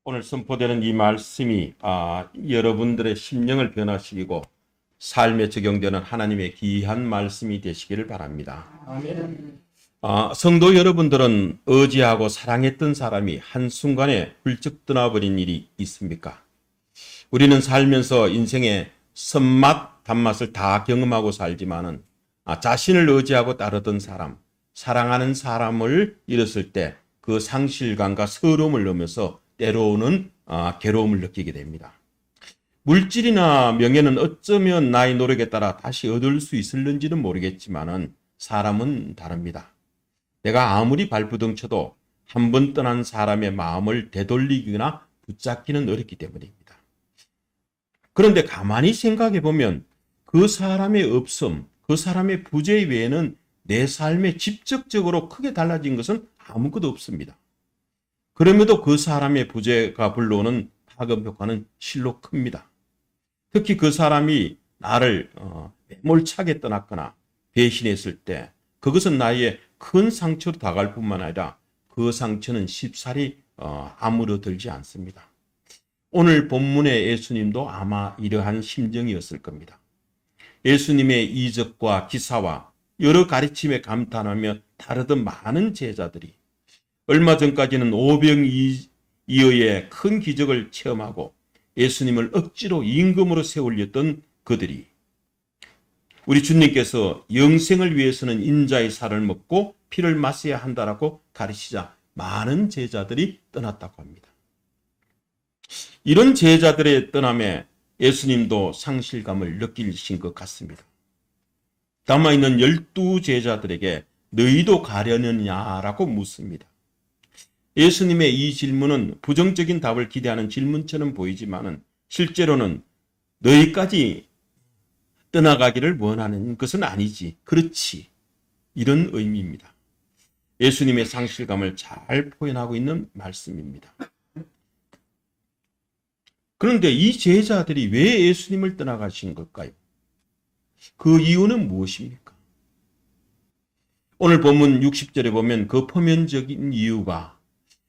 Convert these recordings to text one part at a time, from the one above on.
오늘 선포되는 이 말씀이 여러분들의 심령을 변화시키고 삶에 적용되는 하나님의 귀한 말씀이 되시기를 바랍니다. 아멘. 성도 여러분들은 의지하고 사랑했던 사람이 한순간에 훌쩍 떠나버린 일이 있습니까? 우리는 살면서 인생의 선맛, 단맛을 다 경험하고 살지만은 자신을 의지하고 따르던 사람, 사랑하는 사람을 잃었을 때 그 상실감과 서러움을 넘어서 때로는 괴로움을 느끼게 됩니다. 물질이나 명예는 어쩌면 나의 노력에 따라 다시 얻을 수 있을는지는 모르겠지만은 사람은 다릅니다. 내가 아무리 발부둥 쳐도 한 번 떠난 사람의 마음을 되돌리거나 붙잡기는 어렵기 때문입니다. 그런데 가만히 생각해 보면 그 사람의 없음, 그 사람의 부재 외에는 내 삶에 직접적으로 크게 달라진 것은 아무것도 없습니다. 그럼에도 그 사람의 부재가 불러오는 파급 효과는 실로 큽니다. 특히 그 사람이 나를 매몰차게 떠났거나 배신했을 때 그것은 나의 큰 상처로 다가갈 뿐만 아니라 그 상처는 쉽사리 아무러들지 않습니다. 오늘 본문의 예수님도 아마 이러한 심정이었을 겁니다. 예수님의 이적과 기사와 여러 가르침에 감탄하며 따르던 많은 제자들이 얼마 전까지는 오병이어의 큰 기적을 체험하고 예수님을 억지로 임금으로 세우려던 그들이 우리 주님께서 영생을 위해서는 인자의 살을 먹고 피를 마셔야 한다라고 가르치자 많은 제자들이 떠났다고 합니다. 이런 제자들의 떠남에 예수님도 상실감을 느끼신 것 같습니다. 남아있는 12제자들에게 너희도 가려느냐라고 묻습니다. 예수님의 이 질문은 부정적인 답을 기대하는 질문처럼 보이지만은 실제로는 너희까지 떠나가기를 원하는 것은 아니지. 그렇지. 이런 의미입니다. 예수님의 상실감을 잘 표현하고 있는 말씀입니다. 그런데 이 제자들이 왜 예수님을 떠나가신 걸까요? 그 이유는 무엇입니까? 오늘 본문 60절에 보면 그 표면적인 이유가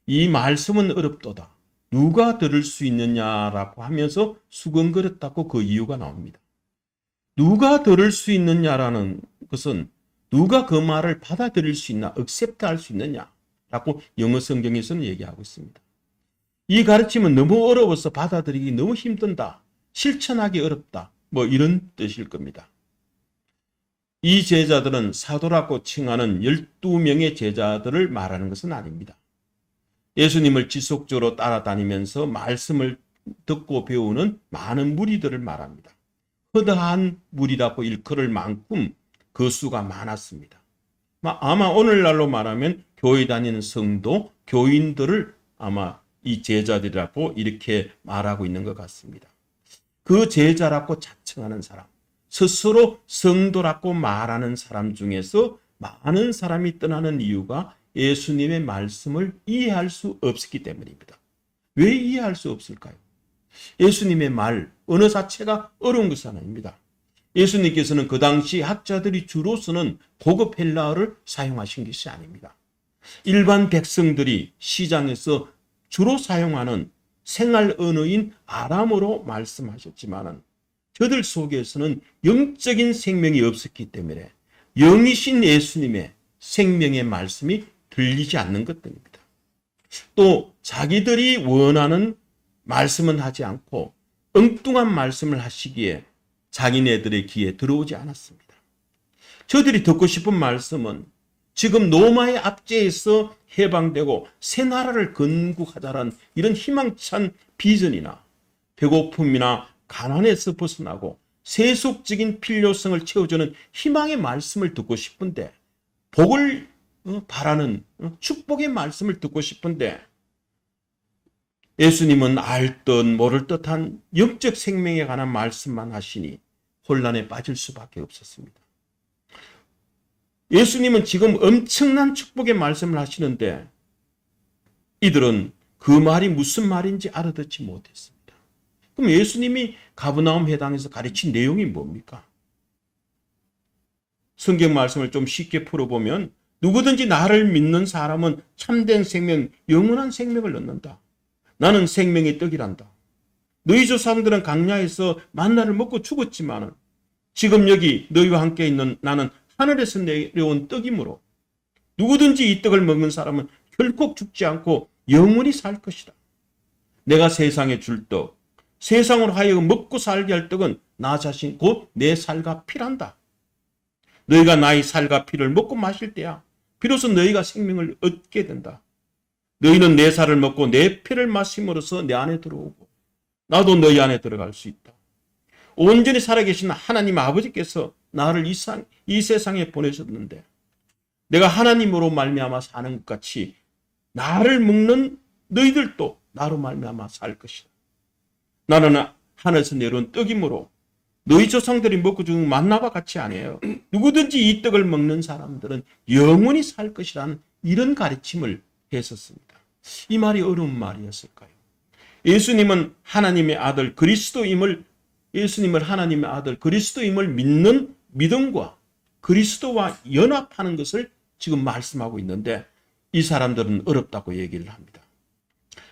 이 말씀은 어렵도다. 누가 들을 수 있느냐라고 하면서 수근거렸다고 그 이유가 나옵니다. 누가 들을 수 있느냐라는 것은 누가 그 말을 받아들일 수 있나, accept할 수 있느냐라고 영어 성경에서는 얘기하고 있습니다. 이 가르침은 너무 어려워서 받아들이기 너무 힘든다. 실천하기 어렵다. 이런 뜻일 겁니다. 이 제자들은 사도라고 칭하는 12명의 제자들을 말하는 것은 아닙니다. 예수님을 지속적으로 따라다니면서 말씀을 듣고 배우는 많은 무리들을 말합니다. 허다한 무리라고 일컬을 만큼 그 수가 많았습니다. 아마 오늘날로 말하면 교회 다니는 성도, 교인들을 아마 이 제자들이라고 이렇게 말하고 있는 것 같습니다. 그 제자라고 자청하는 사람, 스스로 성도라고 말하는 사람 중에서 많은 사람이 떠나는 이유가 예수님의 말씀을 이해할 수 없었기 때문입니다. 왜 이해할 수 없을까요? 예수님의 말, 언어 자체가 어려운 것은 아닙니다. 예수님께서는 그 당시 학자들이 주로 쓰는 고급 헬라어를 사용하신 것이 아닙니다. 일반 백성들이 시장에서 주로 사용하는 생활 언어인 아람어로 말씀하셨지만은 저들 속에서는 영적인 생명이 없었기 때문에 영이신 예수님의 생명의 말씀이 들리지 않는 것 때문입니다. 또 자기들이 원하는 말씀은 하지 않고 엉뚱한 말씀을 하시기에 자기네들의 귀에 들어오지 않았습니다. 저들이 듣고 싶은 말씀은 지금 로마의 압제에서 해방되고 새 나라를 건국하자는 이런 희망찬 비전이나 배고픔이나 가난에서 벗어나고 세속적인 필요성을 채워주는 희망의 말씀을 듣고 싶은데 복을 바라는 축복의 말씀을 듣고 싶은데 예수님은 알 듯 모를 듯한 영적 생명에 관한 말씀만 하시니 혼란에 빠질 수밖에 없었습니다. 예수님은 지금 엄청난 축복의 말씀을 하시는데 이들은 그 말이 무슨 말인지 알아듣지 못했습니다. 그럼 예수님이 가버나움 회당에서 가르친 내용이 뭡니까? 성경 말씀을 좀 쉽게 풀어보면 누구든지 나를 믿는 사람은 참된 생명, 영원한 생명을 얻는다. 나는 생명의 떡이란다. 너희 조상들은 광야에서 만나를 먹고 죽었지만 지금 여기 너희와 함께 있는 나는 하늘에서 내려온 떡이므로 누구든지 이 떡을 먹는 사람은 결코 죽지 않고 영원히 살 것이다. 내가 세상에 줄 떡, 세상으로 하여금 먹고 살게 할 떡은 나 자신 곧 내 살과 피란다. 너희가 나의 살과 피를 먹고 마실 때야 비로소 너희가 생명을 얻게 된다. 너희는 내 살을 먹고 내 피를 마심으로써 내 안에 들어오고 나도 너희 안에 들어갈 수 있다. 온전히 살아계신 하나님 아버지께서 나를 이 세상에 보내셨는데 내가 하나님으로 말미암아 사는 것 같이 나를 먹는 너희들도 나로 말미암아 살 것이다. 나는 하늘에서 내려온 떡이므로 너희 조상들이 먹고 죽은 만나와 같이 아니에요. 누구든지 이 떡을 먹는 사람들은 영원히 살 것이라는 이런 가르침을 했었습니다. 이 말이 어려운 말이었을까요? 예수님은 하나님의 아들 그리스도임을 믿는 믿음과 그리스도와 연합하는 것을 지금 말씀하고 있는데 이 사람들은 어렵다고 얘기를 합니다.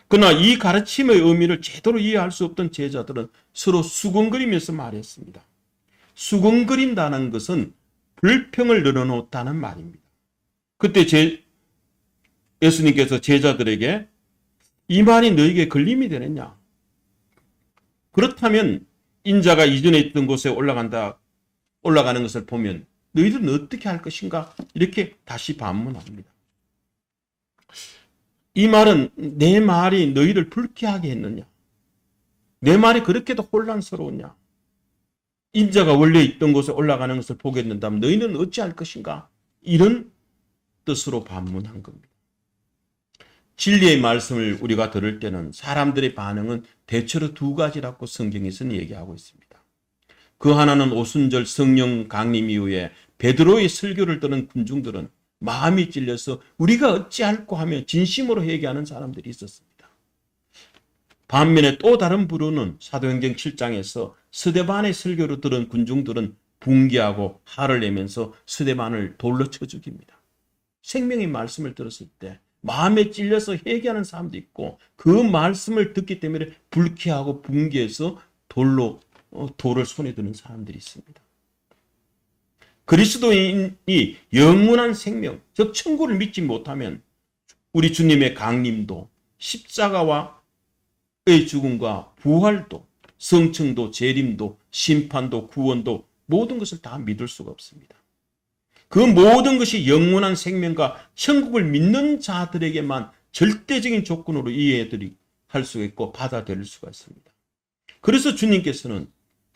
그러나 이 가르침의 의미를 제대로 이해할 수 없던 제자들은 서로 수근거리면서 말했습니다. 수근거린다는 것은 불평을 늘어놓다는 말입니다. 그때 예수님께서 제자들에게 이 말이 너에게 걸림이 되느냐? 그렇다면 인자가 이전에 있던 곳에 올라가는 것을 보면 너희들은 어떻게 할 것인가? 이렇게 다시 반문합니다. 이 말은 내 말이 너희를 불쾌하게 했느냐? 내 말이 그렇게도 혼란스러웠냐? 인자가 원래 있던 곳에 올라가는 것을 보게 된다면 너희는 어찌할 것인가? 이런 뜻으로 반문한 겁니다. 진리의 말씀을 우리가 들을 때는 사람들의 반응은 대체로 두 가지라고 성경에서는 얘기하고 있습니다. 그 하나는 오순절 성령 강림 이후에 베드로의 설교를 들은 군중들은 마음이 찔려서 우리가 어찌할꼬 하며 진심으로 회개하는 사람들이 있었습니다. 반면에 또 다른 부류는 사도행전 7장에서 스데반의 설교를 들은 군중들은 붕괴하고 화를 내면서 스데반을 돌로 쳐 죽입니다. 생명의 말씀을 들었을 때 마음에 찔려서 회개하는 사람도 있고 그 말씀을 듣기 때문에 불쾌하고 붕괴해서 돌을 손에 드는 사람들이 있습니다. 그리스도인이 영원한 생명, 즉 천국을 믿지 못하면 우리 주님의 강림도 십자가와의 죽음과 부활도 성층도 재림도 심판도 구원도 모든 것을 다 믿을 수가 없습니다. 그 모든 것이 영원한 생명과 천국을 믿는 자들에게만 절대적인 조건으로 이해할 수가 있고 받아들일 수가 있습니다. 그래서 주님께서는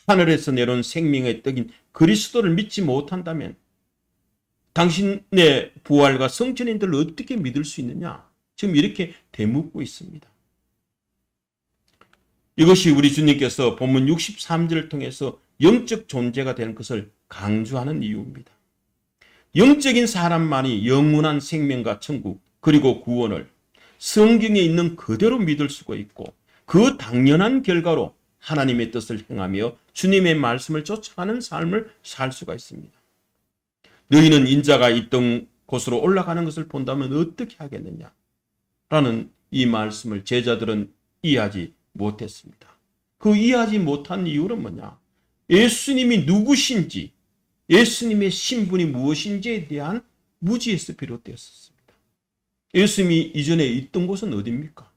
하늘에서 내려온 생명의 떡인 그리스도를 믿지 못한다면 당신의 부활과 성천인들을 어떻게 믿을 수 있느냐? 지금 이렇게 되묻고 있습니다. 이것이 우리 주님께서 본문 63절을 통해서 영적 존재가 되는 것을 강조하는 이유입니다. 영적인 사람만이 영원한 생명과 천국 그리고 구원을 성경에 있는 그대로 믿을 수가 있고 그 당연한 결과로 하나님의 뜻을 행하며 주님의 말씀을 쫓아가는 삶을 살 수가 있습니다. 너희는 인자가 있던 곳으로 올라가는 것을 본다면 어떻게 하겠느냐? 라는 이 말씀을 제자들은 이해하지 못했습니다. 그 이해하지 못한 이유는 뭐냐? 예수님이 누구신지, 예수님의 신분이 무엇인지에 대한 무지에서 비롯되었습니다. 예수님이 이전에 있던 곳은 어디입니까?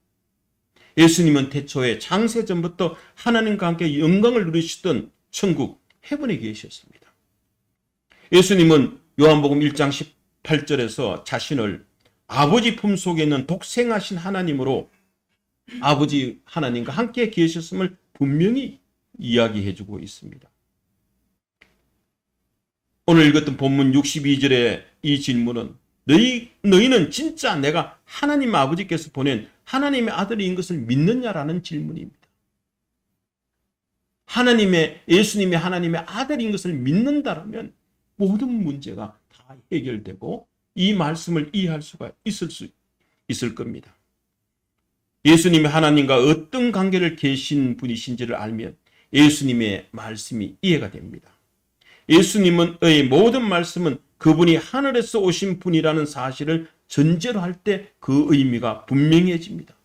예수님은 태초에 창세전부터 하나님과 함께 영광을 누리시던 천국 헤븐에 계셨습니다. 예수님은 요한복음 1장 18절에서 자신을 아버지 품속에 있는 독생하신 하나님으로 아버지 하나님과 함께 계셨음을 분명히 이야기해주고 있습니다. 오늘 읽었던 본문 62절의 이 질문은 너희는 진짜 내가 하나님 아버지께서 보낸 하나님의 아들인 것을 믿느냐라는 질문입니다. 예수님이 하나님의 아들인 것을 믿는다라면 모든 문제가 다 해결되고 이 말씀을 이해할 수가 있을 겁니다. 예수님이 하나님과 어떤 관계를 계신 분이신지를 알면 예수님의 말씀이 이해가 됩니다. 예수님의 모든 말씀은 그분이 하늘에서 오신 분이라는 사실을 전제로 할 때 그 의미가 분명해집니다.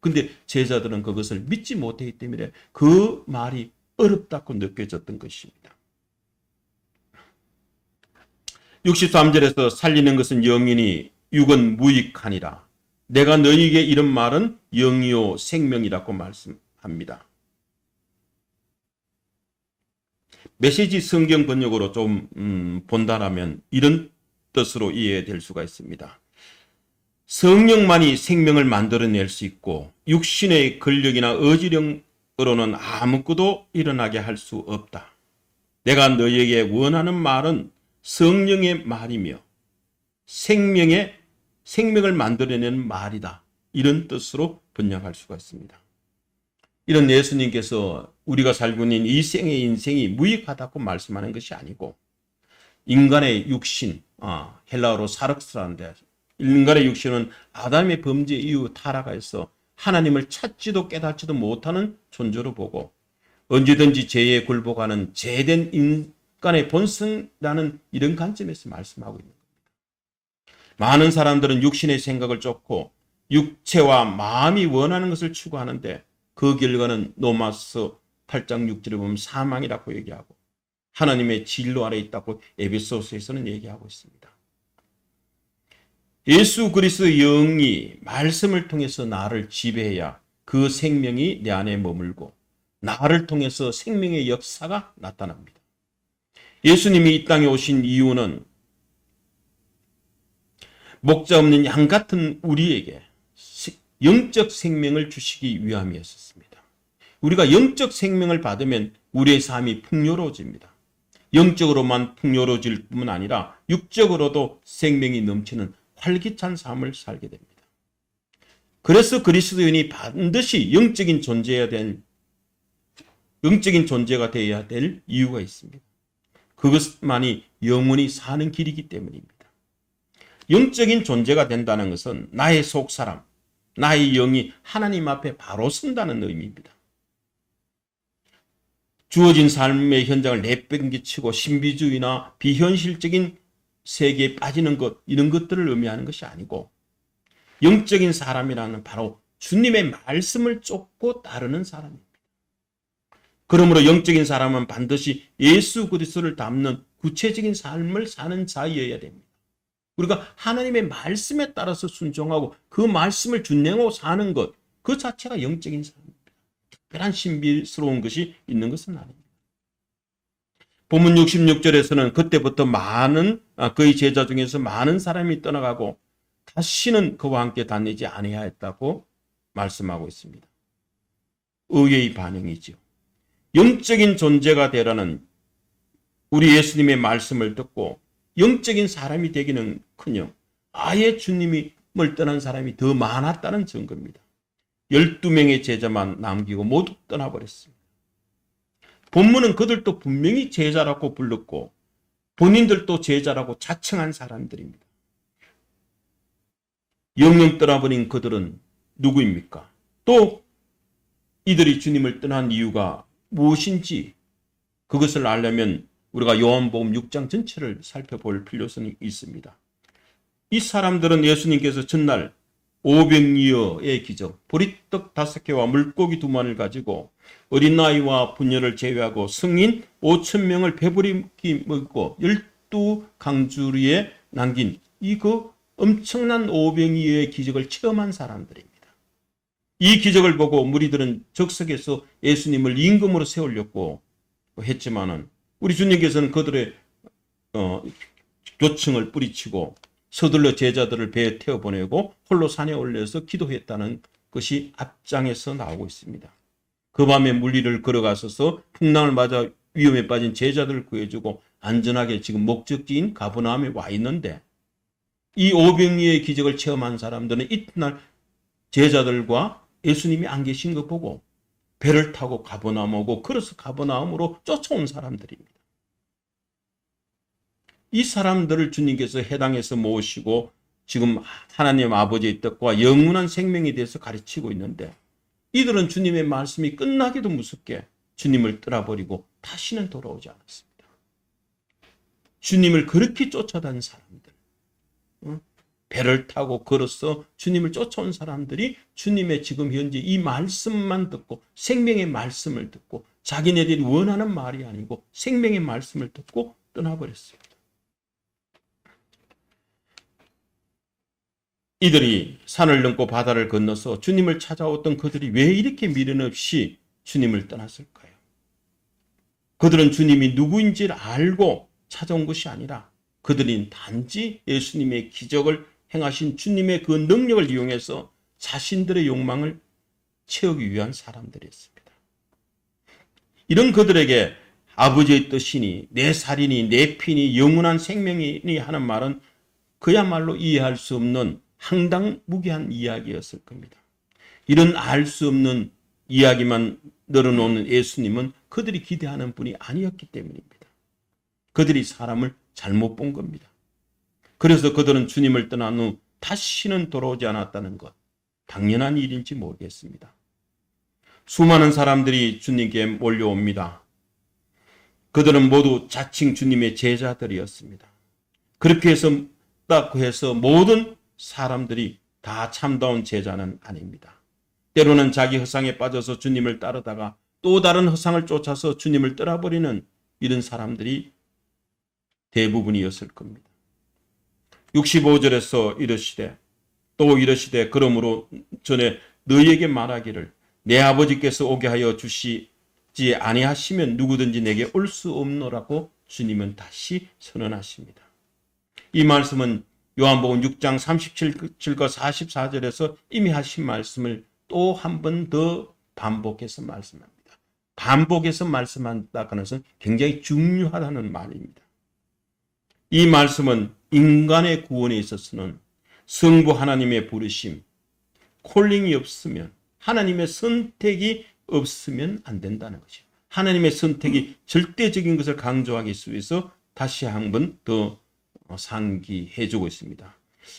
근데 제자들은 그것을 믿지 못했기 때문에 그 말이 어렵다고 느껴졌던 것입니다. 63절에서 살리는 것은 영이니 육은 무익하니라. 내가 너희에게 이런 말은 영이요 생명이라고 말씀합니다. 메시지 성경 번역으로 좀 본다라면 이런 뜻으로 이해될 수가 있습니다. 성령만이 생명을 만들어낼 수 있고 육신의 권력이나 의지력으로는 아무것도 일어나게 할 수 없다. 내가 너희에게 원하는 말은 성령의 말이며 생명을 만들어내는 말이다. 이런 뜻으로 번역할 수가 있습니다. 이런 예수님께서 우리가 살고 있는 이 생의 인생이 무익하다고 말씀하는 것이 아니고 인간의 육신, 헬라어로 사륵스라는데 인간의 육신은 아담의 범죄 이후 타락해서 하나님을 찾지도 깨닫지도 못하는 존재로 보고 언제든지 죄에 굴복하는 죄된 인간의 본성이라는 이런 관점에서 말씀하고 있는 겁니다. 많은 사람들은 육신의 생각을 쫓고 육체와 마음이 원하는 것을 추구하는데 그 결과는 로마서 8장 6절에 보면 사망이라고 얘기하고 하나님의 진로 아래 있다고 에베소서에서는 얘기하고 있습니다. 예수 그리스도의 영이 말씀을 통해서 나를 지배해야 그 생명이 내 안에 머물고 나를 통해서 생명의 역사가 나타납니다. 예수님이 이 땅에 오신 이유는 목자 없는 양 같은 우리에게 영적 생명을 주시기 위함이었습니다. 우리가 영적 생명을 받으면 우리의 삶이 풍요로워집니다. 영적으로만 풍요로워질 뿐만 아니라 육적으로도 생명이 넘치는 활기찬 삶을 살게 됩니다. 그래서 그리스도인이 반드시 영적인 존재가 되어야 될 이유가 있습니다. 그것만이 영원히 사는 길이기 때문입니다. 영적인 존재가 된다는 것은 나의 속사람, 나의 영이 하나님 앞에 바로 선다는 의미입니다. 주어진 삶의 현장을 내팽개치고 신비주의나 비현실적인 세계에 빠지는 것, 이런 것들을 의미하는 것이 아니고 영적인 사람이라는 바로 주님의 말씀을 쫓고 따르는 사람입니다. 그러므로 영적인 사람은 반드시 예수 그리스도를 닮는 구체적인 삶을 사는 자여야 됩니다. 우리가 하나님의 말씀에 따라서 순종하고 그 말씀을 준행하고 사는 것, 그 자체가 영적인 삶입니다. 특별한 신비스러운 것이 있는 것은 아닙니다. 본문 66절에서는 그때부터 그의 제자 중에서 많은 사람이 떠나가고 다시는 그와 함께 다니지 아니하였다고 말씀하고 있습니다. 의외의 반응이지요. 영적인 존재가 되라는 우리 예수님의 말씀을 듣고 영적인 사람이 되기는커녕 아예 주님을 떠난 사람이 더 많았다는 증거입니다. 12명의 제자만 남기고 모두 떠나버렸습니다. 본문은 그들도 분명히 제자라고 불렀고 본인들도 제자라고 자칭한 사람들입니다. 영영 떠나버린 그들은 누구입니까? 또 이들이 주님을 떠난 이유가 무엇인지 그것을 알려면 우리가 요한복음 6장 전체를 살펴볼 필요성이 있습니다. 이 사람들은 예수님께서 전날 오병이어의 기적, 보리떡 5개와 물고기 2마리를 가지고 어린아이와 부녀를 제외하고 성인 5,000명을 배부르게 먹고 12강주리에 남긴 그 엄청난 오병이어의 기적을 체험한 사람들입니다. 이 기적을 보고 무리들은 적석에서 예수님을 임금으로 세우려고 했지만은 우리 주님께서는 그들의 교층을 뿌리치고 서둘러 제자들을 배에 태워보내고 홀로 산에 올려서 기도했다는 것이 앞장에서 나오고 있습니다. 그 밤에 물리를 걸어가서서 풍랑을 맞아 위험에 빠진 제자들을 구해주고 안전하게 지금 목적지인 가버나움에 와 있는데 이 오병이어의 기적을 체험한 사람들은 이튿날 제자들과 예수님이 안 계신 거 보고 배를 타고 가버나움 오고 걸어서 가버나움으로 쫓아온 사람들입니다. 이 사람들을 주님께서 해당해서 모시고 지금 하나님 아버지의 뜻과 영원한 생명에 대해서 가르치고 있는데 이들은 주님의 말씀이 끝나기도 무섭게 주님을 떠나버리고 다시는 돌아오지 않았습니다. 주님을 그렇게 쫓아다닌 사람들, 배를 타고 걸어서 주님을 쫓아온 사람들이 주님의 지금 현재 이 말씀만 듣고 생명의 말씀을 듣고 자기네들이 원하는 말이 아니고 생명의 말씀을 듣고 떠나버렸습니다. 이들이 산을 넘고 바다를 건너서 주님을 찾아왔던 그들이 왜 이렇게 미련 없이 주님을 떠났을까요? 그들은 주님이 누구인지를 알고 찾아온 것이 아니라 그들은 단지 예수님의 기적을 행하신 주님의 그 능력을 이용해서 자신들의 욕망을 채우기 위한 사람들이었습니다. 이런 그들에게 아버지의 뜻이니 내 살이니 내 피니 영원한 생명이니 하는 말은 그야말로 이해할 수 없는 황당무계한 이야기였을 겁니다. 이런 알 수 없는 이야기만 늘어놓는 예수님은 그들이 기대하는 분이 아니었기 때문입니다. 그들이 사람을 잘못 본 겁니다. 그래서 그들은 주님을 떠난 후 다시는 돌아오지 않았다는 것, 당연한 일인지 모르겠습니다. 수많은 사람들이 주님께 몰려옵니다. 그들은 모두 자칭 주님의 제자들이었습니다. 그렇게 해서 모든 사람들이 다 참다운 제자는 아닙니다. 때로는 자기 허상에 빠져서 주님을 따르다가 또 다른 허상을 쫓아서 주님을 떠나버리는 이런 사람들이 대부분이었을 겁니다. 65절에서 이르시되 그러므로 전에 너희에게 말하기를 내 아버지께서 오게 하여 주시지 아니하시면 누구든지 내게 올 수 없노라고 주님은 다시 선언하십니다. 이 말씀은 요한복음 6장 37과 44절에서 이미 하신 말씀을 또 한 번 더 반복해서 말씀합니다. 반복해서 말씀한다는 것은 굉장히 중요하다는 말입니다. 이 말씀은 인간의 구원에 있어서는 성부 하나님의 부르심, 콜링이 없으면 하나님의 선택이 없으면 안 된다는 것이죠. 하나님의 선택이 절대적인 것을 강조하기 위해서 다시 한 번 더 상기해주고 있습니다.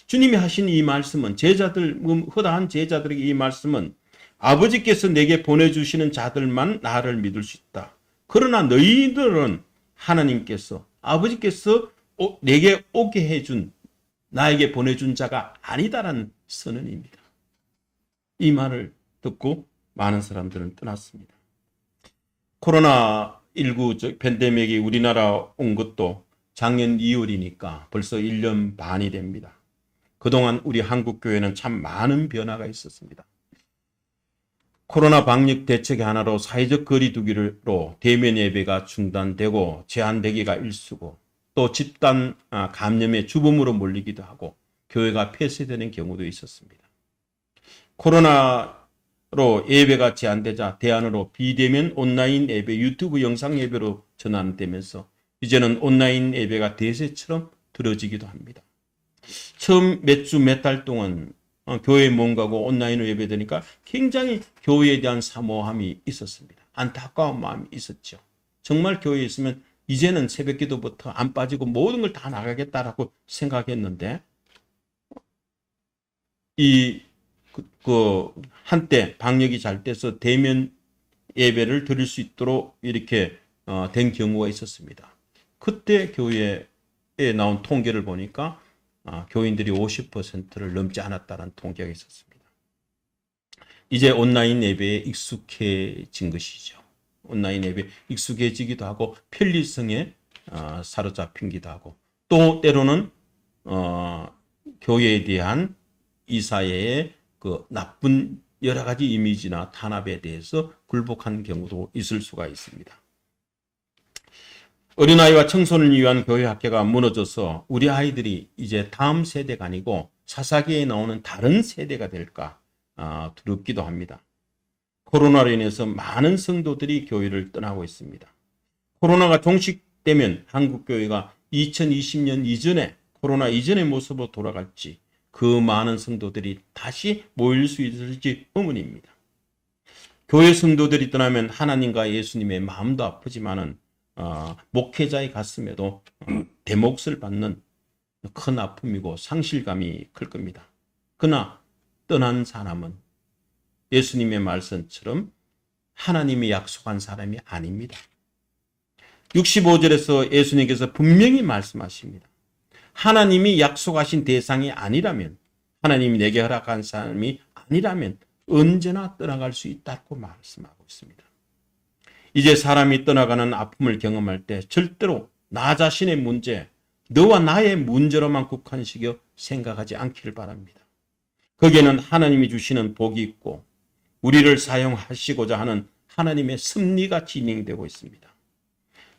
주님이 하신 이 말씀은 허다한 제자들에게 이 말씀은 아버지께서 내게 보내주시는 자들만 나를 믿을 수 있다. 그러나 너희들은 하나님께서 아버지께서 내게 오게 해준 나에게 보내준 자가 아니다라는 선언입니다. 이 말을 듣고 많은 사람들은 떠났습니다. 코로나19 팬데믹이 우리나라 온 것도 작년 2월이니까 벌써 1년 반이 됩니다. 그동안 우리 한국교회는 참 많은 변화가 있었습니다. 코로나 방역 대책의 하나로 사회적 거리 두기로 대면 예배가 중단되고 제한되기가 일쑤고 또 집단 감염의 주범으로 몰리기도 하고 교회가 폐쇄되는 경우도 있었습니다. 코로나로 예배가 제한되자 대안으로 비대면 온라인 예배, 유튜브 영상 예배로 전환되면서 이제는 온라인 예배가 대세처럼 들어지기도 합니다. 처음 몇 주, 몇 달 동안 교회에 못 가고 온라인으로 예배되니까 굉장히 교회에 대한 사모함이 있었습니다. 안타까운 마음이 있었죠. 정말 교회에 있으면 이제는 새벽기도부터 안 빠지고 모든 걸 다 나가겠다라고 생각했는데 한때 방역이 잘 돼서 대면 예배를 드릴 수 있도록 이렇게 된 경우가 있었습니다. 그때 교회에 나온 통계를 보니까 교인들이 50%를 넘지 않았다는 통계가 있었습니다. 이제 온라인 예배에 익숙해진 것이죠. 온라인 예배에 익숙해지기도 하고 편리성에 사로잡히기도 하고 또 때로는 교회에 대한 이 사회의 그 나쁜 여러 가지 이미지나 탄압에 대해서 굴복한 경우도 있을 수가 있습니다. 어린아이와 청소년을 위한 교회 학교가 무너져서 우리 아이들이 이제 다음 세대가 아니고 사사기에 나오는 다른 세대가 될까 두렵기도 합니다. 코로나로 인해서 많은 성도들이 교회를 떠나고 있습니다. 코로나가 종식되면 한국교회가 2020년 이전에 코로나 이전의 모습으로 돌아갈지 그 많은 성도들이 다시 모일 수 있을지 의문입니다. 교회 성도들이 떠나면 하나님과 예수님의 마음도 아프지만은 목회자의 가슴에도 대몫을 받는 큰 아픔이고 상실감이 클 겁니다. 그러나 떠난 사람은 예수님의 말씀처럼 하나님이 약속한 사람이 아닙니다. 65절에서 예수님께서 분명히 말씀하십니다. 하나님이 약속하신 대상이 아니라면, 하나님이 내게 허락한 사람이 아니라면 언제나 떠나갈 수 있다고 말씀하고 있습니다. 이제 사람이 떠나가는 아픔을 경험할 때 절대로 나 자신의 문제, 너와 나의 문제로만 국한시켜 생각하지 않기를 바랍니다. 거기에는 하나님이 주시는 복이 있고 우리를 사용하시고자 하는 하나님의 섭리가 진행되고 있습니다.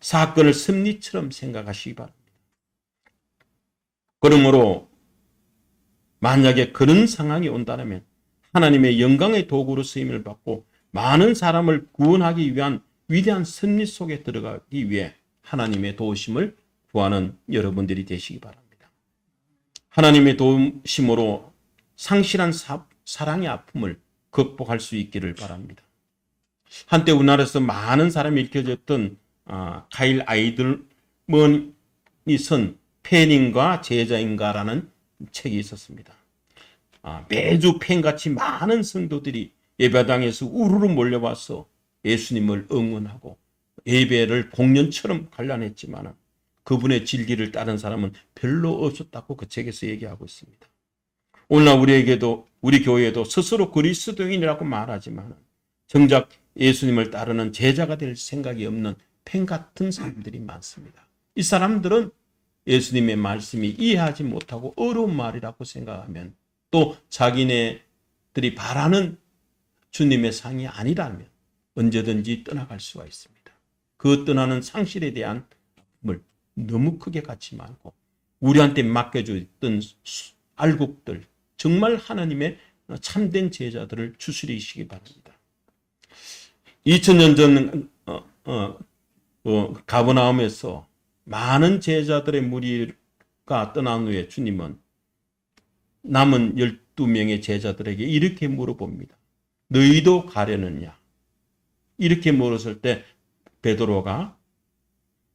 사건을 섭리처럼 생각하시기 바랍니다. 그러므로 만약에 그런 상황이 온다면 하나님의 영광의 도구로 쓰임을 받고 많은 사람을 구원하기 위한 위대한 섭리 속에 들어가기 위해 하나님의 도우심을 구하는 여러분들이 되시기 바랍니다. 하나님의 도우심으로 상실한 사랑의 아픔을 극복할 수 있기를 바랍니다. 한때 우리나라에서 많은 사람이 읽혀졌던 카일 아이들먼이 쓴 팬인가 제자인가라는 책이 있었습니다. 매주 팬같이 많은 성도들이 예배당에서 우르르 몰려와서 예수님을 응원하고 예배를 공연처럼 관람했지만 그분의 진리를 따른 사람은 별로 없었다고 그 책에서 얘기하고 있습니다. 오늘날 우리 교회에도 스스로 그리스도인이라고 말하지만 정작 예수님을 따르는 제자가 될 생각이 없는 팬 같은 사람들이 많습니다. 이 사람들은 예수님의 말씀이 이해하지 못하고 어려운 말이라고 생각하면 또 자기네들이 바라는 주님의 상이 아니라면 언제든지 떠나갈 수가 있습니다. 그 떠나는 상실에 대한 아픔을 너무 크게 갖지 말고 우리한테 맡겨주던 알곡들, 정말 하나님의 참된 제자들을 추스리시기 바랍니다. 2000년 전 가버나움에서 많은 제자들의 무리가 떠난 후에 주님은 남은 12명의 제자들에게 이렇게 물어봅니다. 너희도 가려느냐? 이렇게 물었을 때 베드로가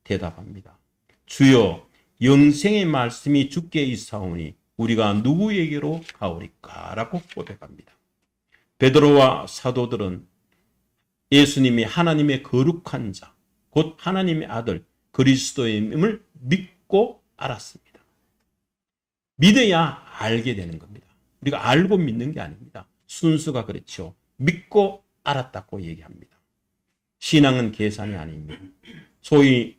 대답합니다. 주여, 영생의 말씀이 주께 있사오니 우리가 누구에게로 가오리까? 라고 고백합니다. 베드로와 사도들은 예수님이 하나님의 거룩한 자, 곧 하나님의 아들 그리스도임을 믿고 알았습니다. 믿어야 알게 되는 겁니다. 우리가 알고 믿는 게 아닙니다. 순수가 그렇죠. 믿고 알았다고 얘기합니다. 신앙은 계산이 아닙니다. 소위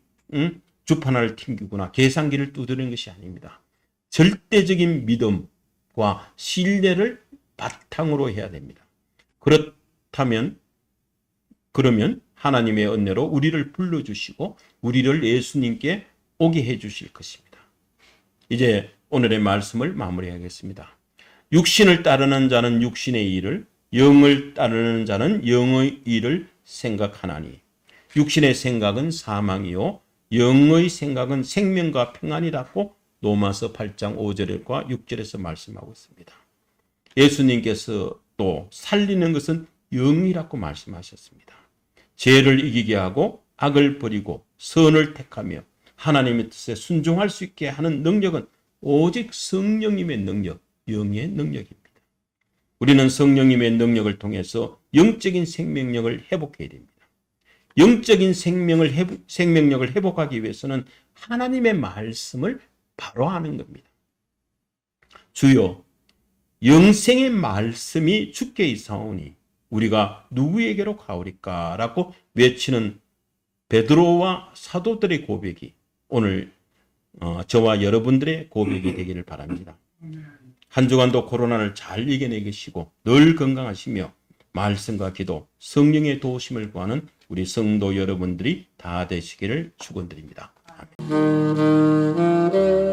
주판을 튕기거나 계산기를 두드리는 것이 아닙니다. 절대적인 믿음과 신뢰를 바탕으로 해야 됩니다. 그러면 하나님의 은혜로 우리를 불러주시고 우리를 예수님께 오게 해주실 것입니다. 이제 오늘의 말씀을 마무리하겠습니다. 육신을 따르는 자는 육신의 일을, 영을 따르는 자는 영의 일을 생각하나니 육신의 생각은 사망이요 영의 생각은 생명과 평안이라고 로마서 8장 5절과 6절에서 말씀하고 있습니다. 예수님께서 또 살리는 것은 영이라고 말씀하셨습니다. 죄를 이기게 하고 악을 버리고 선을 택하며 하나님의 뜻에 순종할 수 있게 하는 능력은 오직 성령님의 능력, 영의 능력입니다. 우리는 성령님의 능력을 통해서 영적인 생명력을 회복해야 됩니다. 영적인 생명력을 회복하기 위해서는 하나님의 말씀을 바로 하는 겁니다. 주여, 영생의 말씀이 주께 있사오니 우리가 누구에게로 가오리까? 라고 외치는 베드로와 사도들의 고백이 오늘 저와 여러분들의 고백이 되기를 바랍니다. 한 주간도 코로나를 잘 이겨내시고 늘 건강하시며 말씀과 기도, 성령의 도우심을 구하는 우리 성도 여러분들이 다 되시기를 축원드립니다. 아멘.